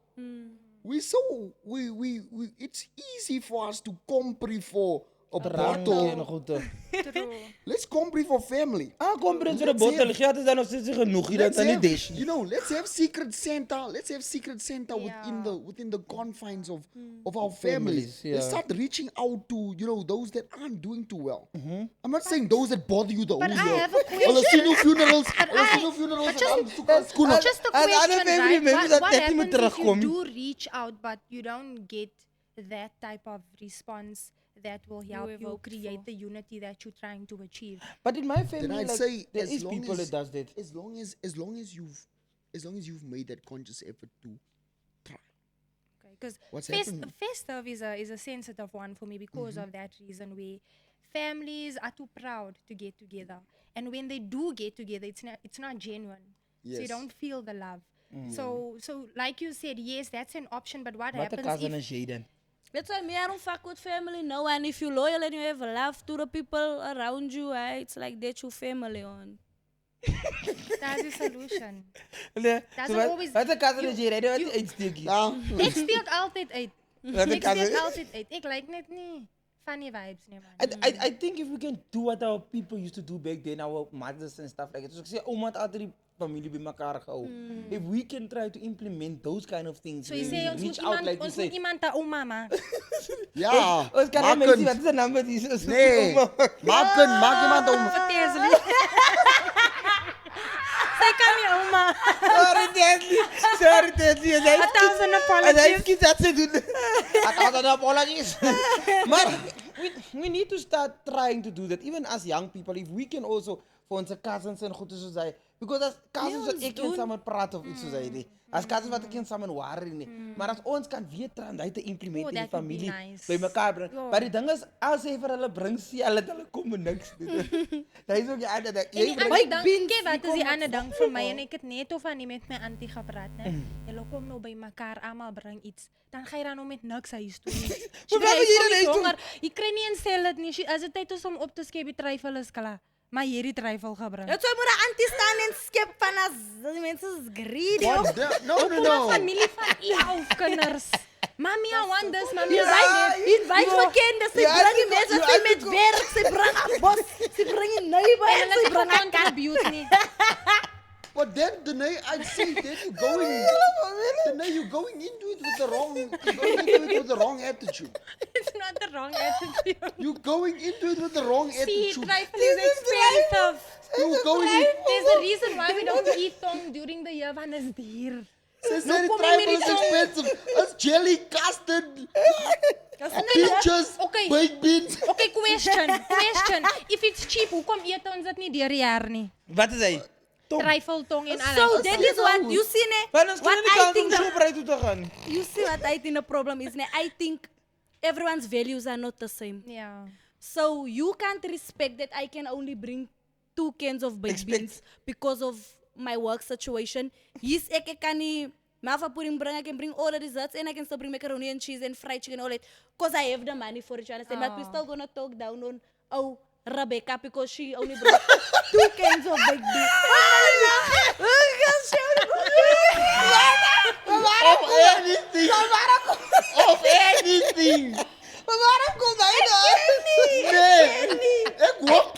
B: It's easy for us to compre for a bottle. Let's compre for family.
A: Compre vir 'n bottel. Geld is dan nog steeds genoeg hier dan nie dish.
B: You know, let's have secret Santa. Let's have secret Santa within the confines of our families. Let's start reaching out to, you know, those that aren't doing too well. I'm not saying those that bother you the whole
D: But I
B: year.
D: have a question.
B: Latino funerals.
D: Just a question,
A: family
D: right?
A: members dat
D: What
A: net nie moet
D: happens if you
A: terugkom.
D: do reach out, but you don't get that type of response that will help you
C: evoked
D: create
C: for.
D: the unity that you're trying to achieve?
A: But in my family,
B: Then I'd
A: like,
B: say
A: there
B: as
A: is
B: long
A: people
B: as-
A: that does that.
B: As long as you've made that conscious effort to try.
D: Because
B: What's happening?
D: festive is a sensitive one for me because of that reason, where families are too proud to get together, and when they do get together, it's not genuine. So you
B: Yes.
D: don't feel the love. So like you said, yes, that's an option. But what
A: Wat 'n
D: happens
A: cousin
D: if
A: is jy dan?
C: That's why me, I don't fuck with family no. And if you loyal and you have love to the people around you, it's like that your family on.
D: that's the solution?
A: Nee,
D: Doesn't
A: so
D: always-
A: wat 'n cousin is jy? Jy wat
D: you-
A: uitsteekie.
D: Ik steek altijd uit.
A: Wat 'n
D: Ik
A: cousin.
D: steek altijd uit. Ik like net niet funny vibes, nee man.
A: I think if we can do what our people used to do back then, our mothers and stuff like that. So ek sê oma het altyd die familie bymekaar gehou. If we can try to implement those kind of things,
D: So je
A: where
D: zei,
A: we
D: ons
A: reach
D: moet
A: out like you
D: ons
A: say.
D: moet iemand daar oma maken.
B: Ja,
A: Ons kan
B: maak
A: net mense
B: een-
A: wat is 'n naam wat is.
B: Nee, maak iemand om.
D: Zij kan niet oma.
A: Sorry, Desley.
D: A thousand apologies.
A: Hy skiet dat ze doen. A thousand apologies. Maar we need to start trying to do that. Even as young people, if we can also, voor onze cousins en goed soos hy. Because as cousins wat ek kan samen praat of iets soos hy nie. As cousins wat ek kan samen worry nie. Maar as ons kan weer try te implement in die
D: that would be
A: familie
D: nice.
A: by mekaar bring.
D: Ja.
A: Maar die ding is, as jy vir hulle bring, sê hulle kom met niks doen. Dit is ook die ander ding.
D: En die
A: Jy bring
D: ander ding,
C: beans,
D: kijk wat
C: die
D: is die
C: kom
D: ander
C: met
D: ding voor mij en ik het net of niet met mijn auntie gepraat. Jullie komen nou bij elkaar, allemaal brengen iets. Dan ga je dan nou met niks huis toe.
A: wat wil jy dan huis toe?
D: honger. Je krijgt niet een salad nie. Als het tijd is om op te schepen, twijfel is klaar. Maar hier die twijfel gebruikt.
C: That's why moet auntie staan en skip van as die mensen is greedy.
B: What the? No.
D: Familie van jou kinders. Mami, I want this, mami.
C: Invite bekenden, ze brengen mensen, ze met werk, ze brengen bos, ze brengen neighbor
D: En
C: en
D: hulle
C: ze
D: sê
C: brengen
D: contribute nie.
B: But then, Dené, I'd say that you're going into it with the wrong attitude.
D: It's not the wrong attitude.
B: You're going into it with the wrong
D: See,
B: attitude.
D: twijfel is expensive.
B: You're going in.
D: There's a reason why we don't eat tong during the year, want is duur.
B: They
D: No
B: said
D: kom
B: tribal
D: jy met
B: is
D: die song.
B: expensive. It's jelly, custard, peaches,
D: Okay.
B: baked beans.
D: Okay, question. If it's cheap, hoekom eet ons dit nie deur die jaar nie?
A: Wat is hy?
D: Tryfel, tong en
C: So
D: alles.
C: that is what you see
A: Want ons kan nie
C: what I
A: kans om
C: think
A: Shoprite toe te gaan.
C: you see what I think the problem is I think everyone's values are not the same.
D: Ja.
C: So you can't respect that I can only bring 2 cans of baked beans because of my work situation. Yes, ek kan nie Malva pudding bring, I can bring all the desserts and I can still bring macaroni and cheese and fried chicken and all that. Because I have the money for it, you understand? But we're still gonna talk down on Rebecca because she only brought 2 cans of baked beans.
B: Of anything.
A: Waarom kom hy
B: Nee, ek hoop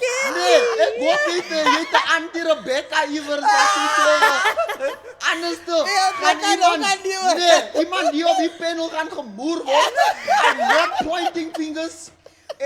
B: niet jy het 'n Auntie Rebecca iewers wat sê. Anders toe. Iemand die op die panel gaan gemoer word. I'm not pointing fingers.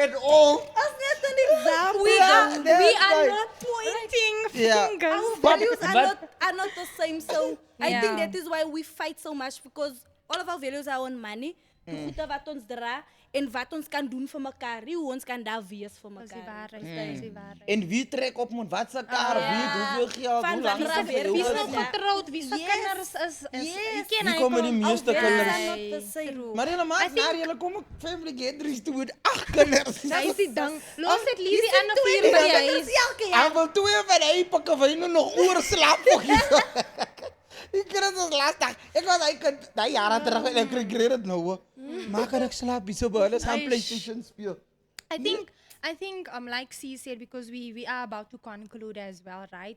B: at all.
C: As net an example.
D: We are
B: right.
D: not pointing
A: Yeah.
D: fingers.
C: Our values
A: but-
C: are not the same. So I
D: Yeah.
C: think that is why we fight so much, because all of our values are on money. Die goede wat ons dra en wat ons kan doen vir mekaar, nie hoe ons kan daar wees vir
D: Dis die
C: mekaar.
D: waarheid, dis die waarheid.
A: En wie trek op met wat se kar? Wie het hoeveel geld?
C: Van
A: Hoe lang
C: wat
A: is
C: er
A: het
C: weer-
D: Wie is
A: gelopen?
D: nou getrouwd? Wie se
C: Yes.
D: kinders is
C: Yes.
D: ken
A: Wie
D: hy
A: komen die
D: kom-
A: meeste
C: Our values
A: kinders?
C: are not the same.
A: Maar helemaal
D: I think-
A: naar jullie komen family gatherings toe met 8 kinders.
D: Dat is die ding. Los het
C: Hier
D: liever aan
C: zijn
D: de
C: twee
D: vier by
C: kinders
D: huis.
C: elke jaar.
A: Hij wil 2 van die pakken van je nog oorslaap. Die kinderen is lastig. Ik was eigenlijk dat jaren terug en ik regret het nou. Hoor. Maar kan ik slapen zo bij alles aan PlayStation spelen.
D: I think like C said, because we are about to conclude as well, right?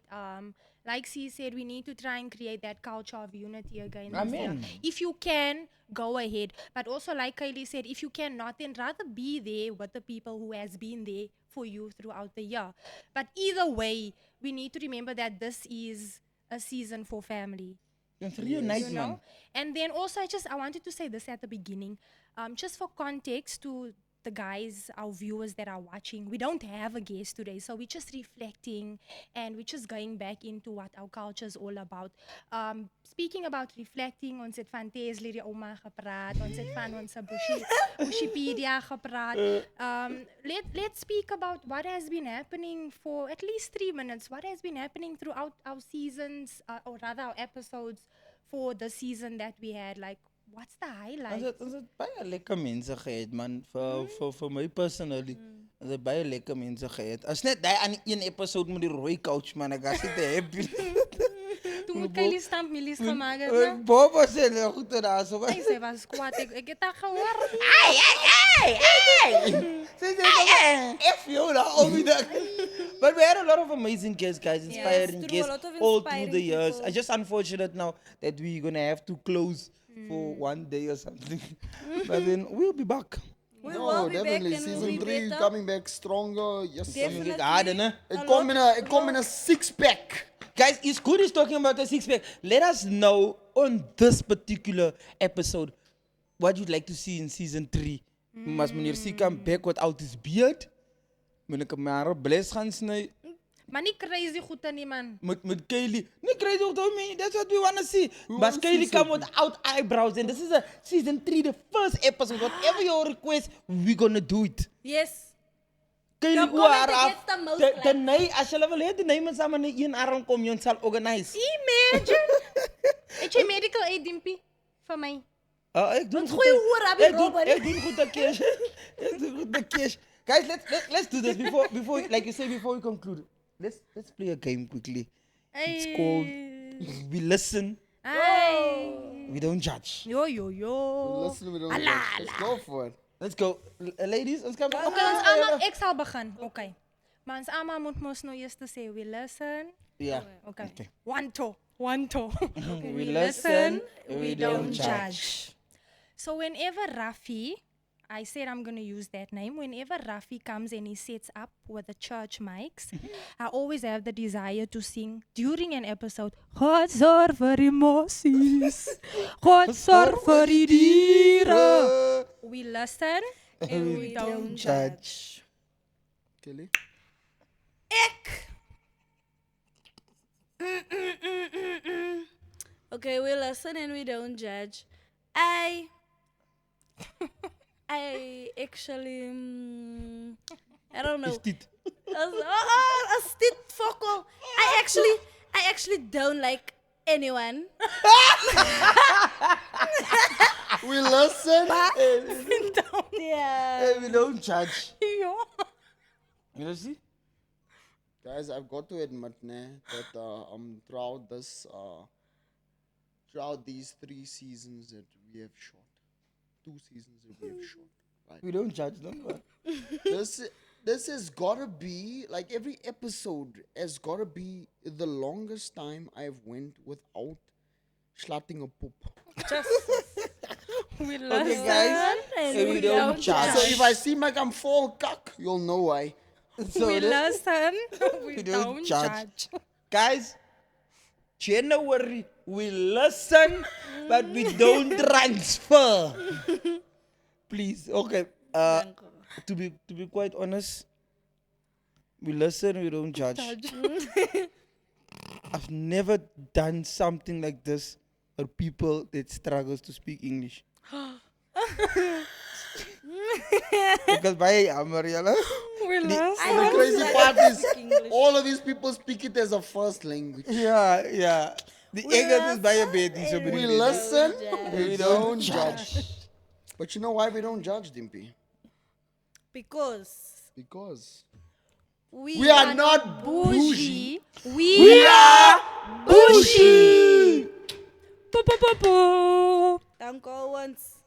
D: Like C said, we need to try and create that culture of unity again. this year.
A: Amen.
D: If you can, go ahead. But also, like Kaylee said, if you cannot, then rather be there with the people who has been there for you throughout the year. But either way, we need to remember that this is a season for family.
A: It's reunite,
D: You
A: man.
D: know? And then also, I wanted to say this at the beginning, just for context to the guys, our viewers that are watching, we don't have a guest today, so we're just reflecting and we're just going back into what our culture is all about. Speaking about reflecting, ons het van Tesley die oma gepraat, ons het van ons Bushipedia gepraat. Let's speak about what has been happening for at least 3 minutes. What has been happening throughout our seasons, or rather our episodes for the season that we had. Like, what's the highlight?
A: Ons het baie lekker mense gehad, man. Voor mij personally. Ons het baie lekker mense gehad. Als net die aan die 1 episode met die rooi couch, man. Ik was niet happy.
D: Toen moet Kaylee stamp milies gemaakt hebben.
A: Bob was er goed gedaan. Zo.
D: Hey, zij was kwaad. Ik heb dat gehoord.
A: Ze zei, F you now, Omidak. But we had a lot of amazing guests, guys, inspiring
C: true, a
A: guests
C: lot of
A: all through
C: inspiring
A: the years.
C: people.
A: It's just unfortunate now that we're going to have to close for 1 day or something. But then we'll be back.
C: We
B: No,
C: will be
B: definitely.
C: back and we'll
B: Season
C: be
B: 3
C: better.
B: coming back stronger. Yes,
C: Definitely.
A: Like harder, né?
B: it come in a 6-pack.
A: Guys, it's good is talking about the 6-pack. Let us know on this particular episode what you'd like to see in season 3. Mas Meneer C come back without his beard. Meneer Kamara bless gaan snijden.
D: Maar niet crazy goed aan die man.
A: Met Kaylee. Nee, crazy ook toch, man. That's what we want to see.
B: wanna
A: But
B: see
A: Kaylee come
B: something.
A: without eyebrows. And this is a season 3, the first episode. Whatever your request, we're gonna do it.
C: Yes.
A: Kaylee,
C: The
A: hoe haar
C: comment
A: af.
C: gets the most
A: Dené, als je wil weten, Dené met samen in 1 arm kom, je zal organise.
D: Imagine. Heb je medical aid, Dimpie? Van mij.
A: Ik doe
C: Want
A: goed.
C: goeie hoer, heb ik ook,
A: Ik doe goed de cash. Ik doe goed de cash. Guys, let's do this before like you say, before we conclude. Let's play a game quickly. It's called We Listen,
D: Hey.
A: We Don't Judge.
D: Yo, yo, yo.
B: Listen, we don't let's go for it.
A: Let's go. Ladies, ons kan...
D: Oké, ons allemaal, ik zal beginnen. Oké. Maar ons allemaal moet ons nou eerst zeggen, we listen.
A: Ja.
D: Oké.
A: Okay.
D: One, two. One, two.
A: We listen, we don't judge.
D: So whenever Rafi, I said I'm going to use that name, whenever Rafi comes and he sets up with the church mics, I always have the desire to sing during an episode, God zorg vir emoties, God zorg vir die diere. We listen and we don't judge.
B: Kelly?
C: Okay, we listen and we don't judge. I actually, I don't know.
A: Is dit?
C: A stit fokol. I actually don't like anyone.
B: We listen.
C: Yeah.
A: Hey, we don't judge.
D: Ja.
A: You see?
B: Guys, I've got to admit, that throughout these 3 seasons that we have shot, 2 seasons that we have shot, right?
A: We don't judge them.
B: This has gotta be, like, every episode has gotta be the longest time I've went without slotting a poop.
D: We
A: Okay,
D: listen
A: guys.
C: and
A: So we don't judge.
B: So if I seem like I'm full cock, you'll know why.
A: So
D: we
A: this-
D: listen, we
A: We
D: don't
A: don't
D: judge.
A: judge. Guys, January, we listen, but we don't transfer. Please, okay. to be quite honest, we listen, we don't judge. I've never done something like this for people that struggles to speak English. Because by Mariella,
D: We lost.
B: And the crazy part is, all of these people speak it as a first language.
A: yeah. The English is by a baby, so
B: We listen, we don't judge. But you know why we don't judge, Dimpie?
C: Because
B: Because
C: we
B: are not bougie.
C: We
B: are
C: Bushi.
D: Po, po, po, po.
C: Dank u once.